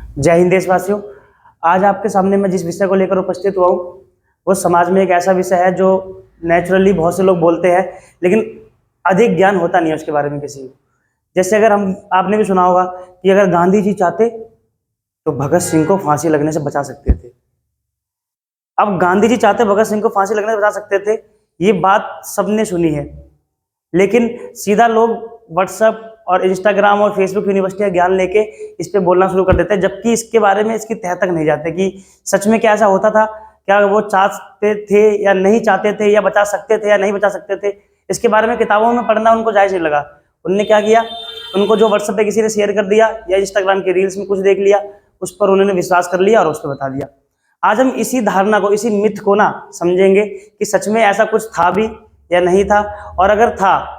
जय हिंद देशवासियों। आज आपके सामने मैं जिस विषय को लेकर उपस्थित हुआ हूँ वो समाज में एक ऐसा विषय है जो नेचुरली बहुत से लोग बोलते हैं, लेकिन अधिक ज्ञान होता नहीं है उसके बारे में किसी को। जैसे अगर आपने भी सुना होगा कि अगर गांधी जी चाहते तो भगत सिंह को फांसी लगने से बचा सकते थे। अब गांधी जी चाहते भगत सिंह को फांसी लगने से बचा सकते थे, ये बात सबने सुनी है, लेकिन सीधा लोग व्हाट्सएप और इंस्टाग्राम और फेसबुक यूनिवर्सिटी का ज्ञान लेके इस पे बोलना शुरू कर देते हैं, जबकि इसके बारे में इसकी तह तक नहीं जाते कि सच में क्या ऐसा होता था, क्या वो चाहते थे या नहीं चाहते थे, या बचा सकते थे या नहीं बचा सकते थे। इसके बारे में किताबों में पढ़ना उनको जायज़ नहीं लगा। उनने क्या किया, उनको जो व्हाट्सएप पे किसी ने शेयर कर दिया या इंस्टाग्राम के रील्स में कुछ देख लिया, उस पर उन्होंने विश्वास कर लिया और उस पर बता दिया। आज हम इसी धारणा को, इसी मिथ को ना समझेंगे कि सच में ऐसा कुछ था भी या नहीं था, और अगर था,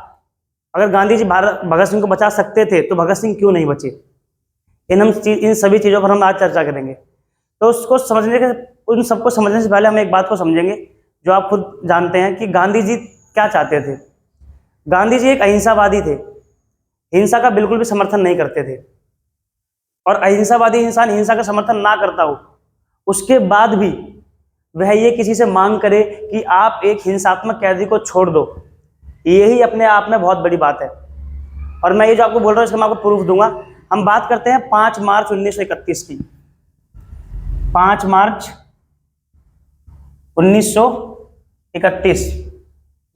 अगर गांधी जी भगत सिंह को बचा सकते थे तो भगत सिंह क्यों नहीं बचे। इन सभी चीज़ों पर हम आज चर्चा करेंगे। तो उसको समझने के, उन सबको समझने से पहले हम एक बात को समझेंगे जो आप खुद जानते हैं कि गांधी जी क्या चाहते थे। गांधी जी एक अहिंसावादी थे, हिंसा का बिल्कुल भी समर्थन नहीं करते थे, और अहिंसावादी इंसान हिंसा का समर्थन ना करता हो उसके बाद भी वह ये किसी से मांग करे कि आप एक हिंसात्मक कैदी को छोड़ दो, यही अपने आप में बहुत बड़ी बात है। और मैं ये जो आपको बोल रहा हूँ इसका मैं आपको प्रूफ दूंगा। हम बात करते हैं 5 मार्च 1931 की। 5 मार्च 1931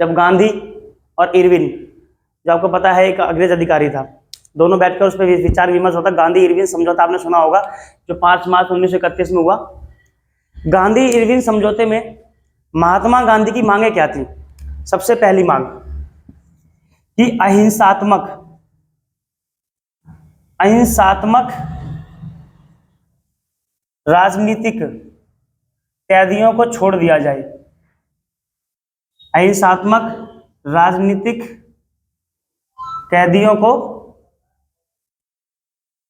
जब गांधी और इरविन, जो आपको पता है एक अंग्रेज अधिकारी था, दोनों बैठकर उस पर विचार विमर्श होता। गांधी इरविन समझौता आपने सुना होगा, जो 5 मार्च 1931 में हुआ। गांधी इरविन समझौते में महात्मा गांधी की मांगे क्या थी। सबसे पहली मांग कि अहिंसात्मक राजनीतिक कैदियों को छोड़ दिया जाए। अहिंसात्मक राजनीतिक कैदियों को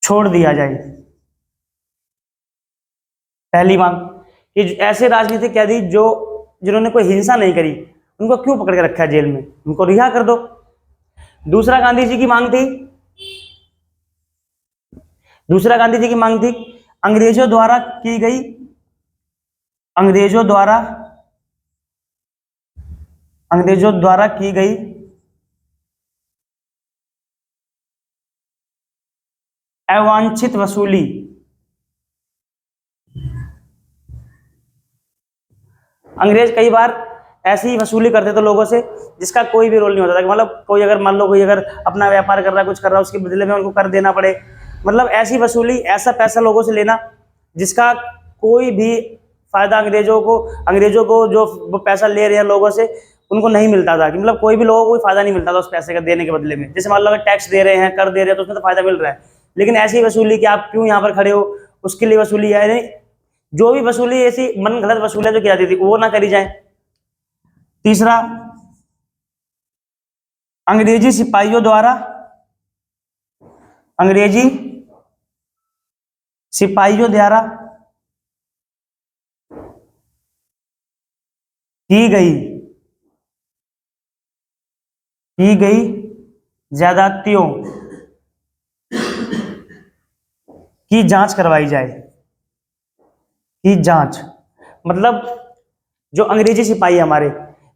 छोड़ दिया जाए। पहली मांग कि ऐसे राजनीतिक कैदी जिन्होंने कोई हिंसा नहीं करी, उनको क्यों पकड़ के रखा है जेल में, उनको रिहा कर दो। दूसरा गांधी जी की मांग थी अंग्रेजों द्वारा की गई अवांछित वसूली। अंग्रेज कई बार ऐसी ही वसूली करते थे लोगों से जिसका कोई भी रोल नहीं होता था। मतलब कोई अगर मान लो कोई अगर अपना व्यापार कर रहा है, कुछ कर रहा है, उसके बदले में उनको कर देना पड़े। मतलब ऐसी वसूली, ऐसा पैसा लोगों से लेना जिसका कोई भी फायदा अंग्रेजों को जो वो पैसा ले रहे हैं लोगों से उनको नहीं मिलता था। कि मतलब कोई भी लोगों को कोई फायदा नहीं मिलता था उस पैसे का देने के बदले में। जैसे मान लो अगर टैक्स दे रहे हैं, कर दे रहे हैं, तो उसमें तो फायदा मिल रहा है, लेकिन ऐसी वसूली कि आप क्यों यहाँ पर खड़े हो, उसके लिए वसूली है। जो भी वसूली ऐसी मन गलत वसूलियां जो की जाती थी वो ना करी जाए। तीसरा, अंग्रेजी सिपाहियों द्वारा की गई ज्यादतियों की जांच करवाई जाए। की जांच मतलब जो अंग्रेजी सिपाही हमारे,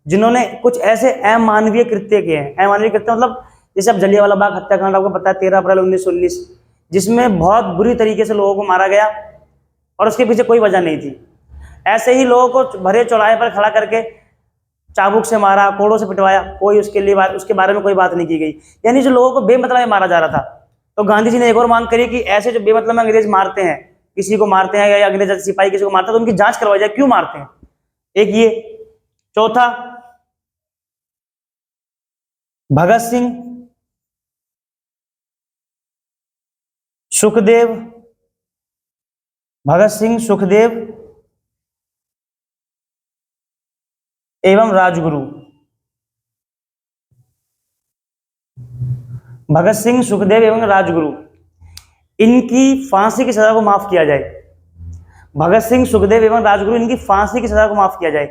जिन्होंने कुछ ऐसे अमानवीय कृत्य किए हैं। अमानवीय कृत्य मतलब जैसे अब जलियांवाला बाग हत्याकांड आपको पता है, 13 अप्रैल 1919, जिसमें बहुत बुरी तरीके से लोगों को मारा गया और उसके पीछे कोई वजह नहीं थी। ऐसे ही लोगों को भरे चौराहे पर खड़ा करके चाबुक से मारा, कोड़ों से पिटवाया, कोई उसके बारे में कोई बात नहीं की गई। यानी जो लोगों को बेमतलब मारा जा रहा था। तो गांधी जी ने एक और मांग करी कि ऐसे जो बेमतलब में अंग्रेज मारते हैं, किसी को मारते हैं या अंग्रेज सिपाही किसी को मारते हैं, तो उनकी जांच करवाई जाए, क्यों मारते हैं, एक ये। चौथा, भगत सिंह, सुखदेव एवं राजगुरु। भगत सिंह, सुखदेव एवं राजगुरु, इनकी फांसी की सजा को माफ किया जाए। भगत सिंह, सुखदेव एवं राजगुरु, इनकी फांसी की सजा को माफ किया जाए।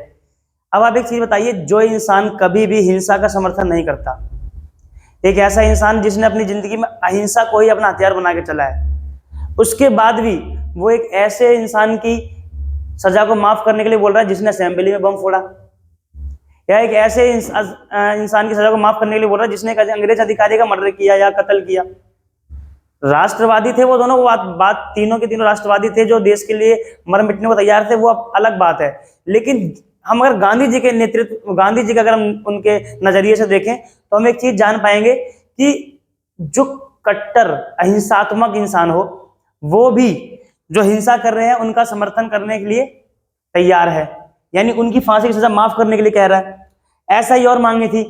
अब आप एक चीज बताइए, जो इंसान कभी भी हिंसा का समर्थन नहीं करता, एक ऐसा इंसान जिसने अपनी जिंदगी में अहिंसा को ही अपना हथियार बना के चला है, उसके बाद भी वो एक ऐसे इंसान की सजा को माफ करने के लिए बोल रहा है जिसने असेंबली में बम फोड़ा, या एक ऐसे इंसान की सजा को माफ करने के लिए बोल रहा है जिसने एक अंग्रेज अधिकारी का मर्डर किया या कत्ल किया। राष्ट्रवादी थे वो दोनों, वो बात तीनों के तीनों राष्ट्रवादी थे जो देश के लिए मर मिटने को तैयार थे, वो अब अलग बात है। लेकिन हम अगर गांधी जी के नेतृत्व, गांधी जी का अगर हम उनके नजरिए से देखें तो हम एक चीज जान पाएंगे कि जो कट्टर अहिंसात्मक इंसान हो वो भी जो हिंसा कर रहे हैं उनका समर्थन करने के लिए तैयार है, यानी उनकी फांसी की सजा माफ करने के लिए कह रहा है। ऐसा ही और मांगे थी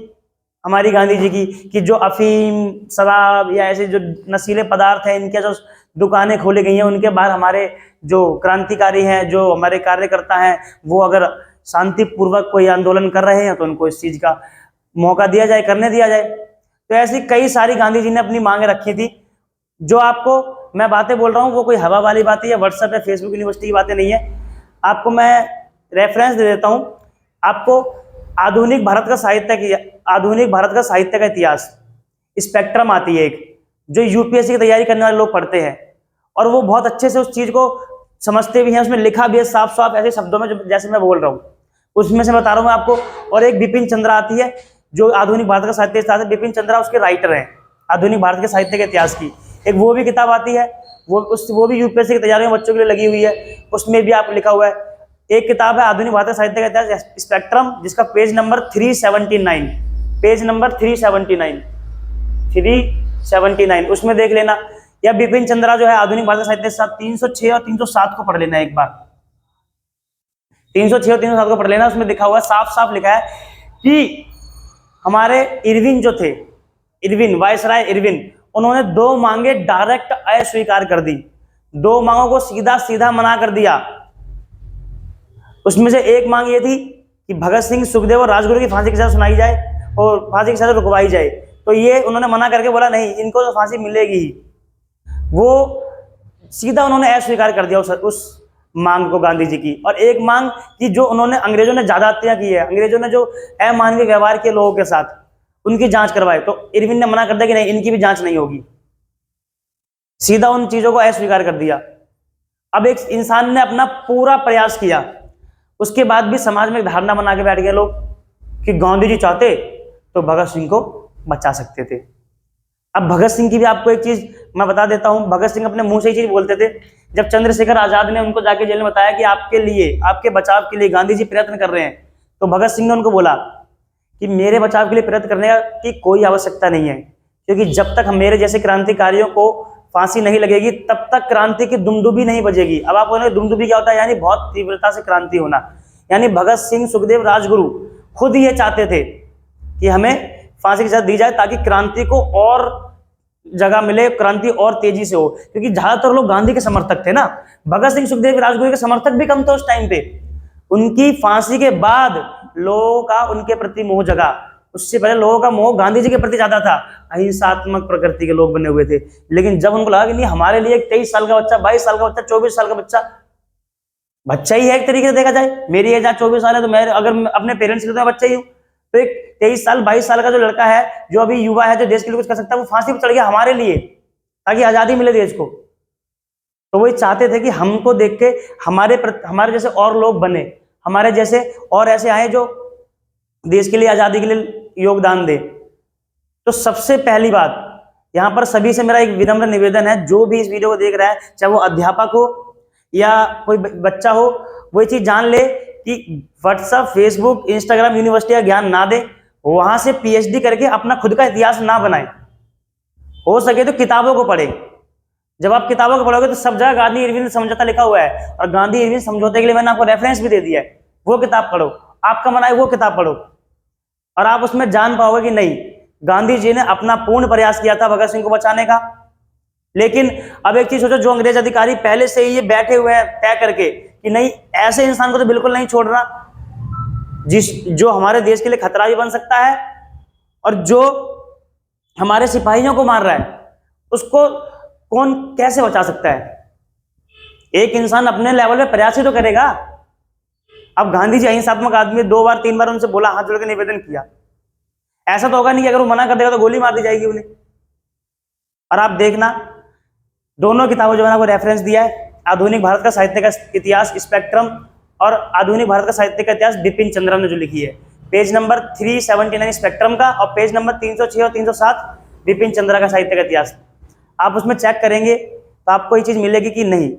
हमारी गांधी जी की कि जो अफीम, शराब या ऐसे जो नशीले पदार्थ हैं इनके जो दुकानें खोली गई हैं उनके बाहर हमारे जो क्रांतिकारी हैं, जो हमारे कार्यकर्ता हैं, वो अगर शांतिपूर्वक कोई आंदोलन कर रहे हैं तो उनको इस चीज का मौका दिया जाए, करने दिया जाए। तो ऐसी कई सारी गांधी जी ने अपनी मांगे रखी थी। जो आपको मैं बातें बोल रहा हूँ वो कोई हवा वाली बातें या व्हाट्सएप या फेसबुक यूनिवर्सिटी की बातें नहीं है। आपको मैं रेफरेंस दे देता हूँ। आपको आधुनिक भारत का साहित्य का इतिहास स्पेक्ट्रम आती है एक, जो यूपीएससी की तैयारी करने वाले लोग पढ़ते हैं और वो बहुत अच्छे से उस चीज को समझते भी हैं। उसमें लिखा भी है साफ साफ ऐसे शब्दों में जैसे मैं बोल रहा हूँ, उसमें से बता रहा हूँ मैं आपको। और एक बिपिन चंद्रा आती है जो आधुनिक भारत का साहित्य इतिहास है, बिपिन चंद्रा उसके राइटर हैं आधुनिक भारत के साहित्य के इतिहास की। एक वो भी किताब आती है, वो भी यूपीएससी की तैयारी में बच्चों के लिए लगी हुई है, उसमें भी आप लिखा हुआ है। एक किताब है आधुनिक भारत साहित्य का इतिहास स्पेक्ट्रम, जिसका पेज नंबर 379, पेज नंबर 379, उसमें देख लेना। या बिपिन चंद्रा जो है आधुनिक भारत साहित्य 306 और 307 को पढ़ लेना एक बार, 306 और 307 को पढ़ लेना। उसमें लिखा हुआ साफ साफ लिखा है कि हमारे इरविन जो थे, वायसराय इरविन, उन्होंने 2 मांगे डायरेक्ट अस्वीकार कर दी, 2 मांगों को सीधा सीधा मना कर दिया। उसमें से एक मांग ये थी कि भगत सिंह, सुखदेव और राजगुरु की फांसी की सजा सुनाई जाए और फांसी की सजा रुकवाई जाए। तो ये उन्होंने मना करके बोला नहीं, इनको तो फांसी मिलेगी ही। वो सीधा उन्होंने अस्वीकार कर दिया उस मांग को गांधी जी की। और एक मांग की जो उन्होंने, अंग्रेजों ने ज्यादा हत्या की है, अंग्रेजों ने जो अमानवीय व्यवहार किए लोगों के साथ, उनकी जांच करवाए, तो इरविन ने मना कर दिया कि नहीं, इनकी भी जांच नहीं होगी, सीधा उन चीजों को अस्वीकार कर दिया। अब एक इंसान ने अपना पूरा प्रयास किया, उसके बाद भी समाज में धारणा बना के बैठ गए लोग कि गांधी जी चाहते तो भगत सिंह को बचा सकते थे। अब भगत सिंह की भी आपको एक चीज मैं बता देता हूं, भगत सिंह अपने मुंह से ही चीज बोलते थे। जब चंद्रशेखर आजाद ने उनको जाके जेल में बताया कि आपके लिए, आपके बचाव के लिए गांधी जी प्रयत्न कर रहे हैं, तो भगत सिंह ने उनको बोला कि मेरे बचाव के लिए प्रयत्न करने की कोई आवश्यकता नहीं है, क्योंकि जब तक मेरे जैसे क्रांतिकारियों को फांसी नहीं लगेगी तब तक क्रांति की दुमदुबी नहीं बजेगी। अब आप बोलेंगे दुमदुबी क्या होता है? यानी बहुत तीव्रता से क्रांति होना। यानी भगत सिंह, सुखदेव, राजगुरु खुद ये चाहते थे कि हमें फांसी की सजा दी जाए ताकि क्रांति को और जगह मिले, क्रांति और तेजी से हो, क्योंकि ज्यादातर लोग गांधी के समर्थक थे ना। भगत सिंह, सुखदेव, राजगुरु के समर्थक भी कम थे उस टाइम पे। उनकी फांसी के बाद लोगों का उनके प्रति मोह जगा, उससे पहले लोगों का मोह गांधी जी के प्रति ज्यादा था। अहिंसात्मक प्रकृति के लोग बने हुए थे। लेकिन जब उनको लगा कि नहीं, हमारे लिए 23 साल का बच्चा, 22 साल का बच्चा, 24 साल का बच्चा ही है एक तरीके से देखा जाए। मेरी एज 24 साल है तो मैं अगर अपने पेरेंट्स के लिए बच्चा ही हूँ, तो एक 23 साल 22 साल का जो लड़का है, जो अभी युवा है, जो देश के लिए कुछ कर सकता है, वो फांसी पर चढ़ गया हमारे लिए, ताकि आजादी मिले देश को। तो वो चाहते थे कि हमको देख के हमारे जैसे और लोग बने, हमारे जैसे और ऐसे आए जो देश के लिए, आजादी के लिए योगदान दे। तो सबसे पहली बात यहां पर सभी से मेरा एक विनम्र निवेदन है, जो भी इस वीडियो को देख रहा है, चाहे वो अध्यापक हो या कोई बच्चा हो, वो ये चीज जान ले कि व्हाट्सएप, फेसबुक, इंस्टाग्राम, यूनिवर्सिटी का ज्ञान ना दे, वहां से पीएचडी करके अपना खुद का इतिहास ना बनाए। हो सके तो किताबों को पढ़े। जब आप किताबों को पढ़ोगे तो सब जगह गांधी इरविन समझौता लिखा हुआ है, और गांधी इरविन समझौते के लिए मैंने आपको रेफरेंस भी दे दिया है। वो किताब पढ़ो, आपका मन आए वो किताब पढ़ो, और आप उसमें जान पाओगे कि नहीं, गांधी जी ने अपना पूर्ण प्रयास किया था भगत सिंह को बचाने का। लेकिन अब एक चीज सोचो, जो अंग्रेज अधिकारी पहले से ही ये बैठे हुए हैं तय करके कि नहीं, ऐसे इंसान को तो बिल्कुल नहीं छोड़ रहा, जो हमारे देश के लिए खतरा भी बन सकता है, और जो हमारे सिपाहियों को मार रहा है, उसको कौन कैसे बचा सकता है? एक इंसान अपने लेवल पे प्रयास ही तो करेगा। अब गांधी जी अहिंसात्मक आदमी, 2 बार 3 बार उनसे बोला, हाथ जोड़ के निवेदन किया। ऐसा तो होगा नहीं कि अगर वो मना कर देगा तो गोली मार दी जाएगी उन्हें। और आप देखना, दोनों किताबों जो मैंने आपको रेफरेंस दिया है, आधुनिक भारत का साहित्य का इतिहास स्पेक्ट्रम और आधुनिक भारत का साहित्य का इतिहास बिपिन चंद्रा ने जो लिखी है, पेज नंबर 379 स्पेक्ट्रम का और पेज नंबर 306 और 307 बिपिन चंद्रा का साहित्य का इतिहास। आप उसमें चेक करेंगे तो आपको ये चीज मिलेगी कि नहीं,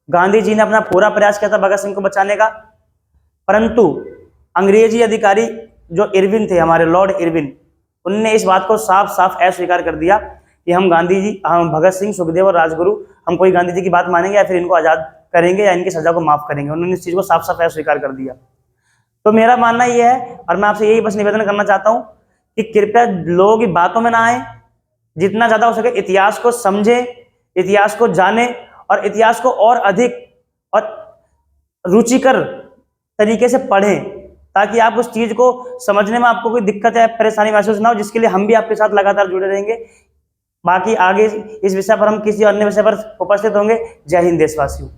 गांधी जी ने अपना पूरा प्रयास किया था भगत सिंह को बचाने का, परंतु अंग्रेजी अधिकारी जो इरविन थे, हमारे लॉर्ड इरविन, उनने इस बात को साफ साफ अस्वीकार कर दिया कि हम गांधी जी, हम भगत सिंह, सुखदेव और राजगुरु, हम कोई गांधी जी की बात मानेंगे या फिर इनको आजाद करेंगे या इनकी सजा को माफ करेंगे। उन्होंने इस चीज को साफ साफ अस्वीकार कर दिया। तो मेरा मानना यह है, और मैं आपसे यही बस निवेदन करना चाहता हूं कि कृपया लोगों की बातों में ना आए, जितना ज्यादा हो सके इतिहास को समझे, इतिहास को जाने और इतिहास को और अधिक और रुचिकर तरीके से पढ़ें, ताकि आप उस चीज को समझने में आपको कोई दिक्कत या परेशानी महसूस ना हो, जिसके लिए हम भी आपके साथ लगातार जुड़े रहेंगे। बाकी आगे इस विषय पर हम किसी अन्य विषय पर उपस्थित होंगे। जय हिंद देशवासियों।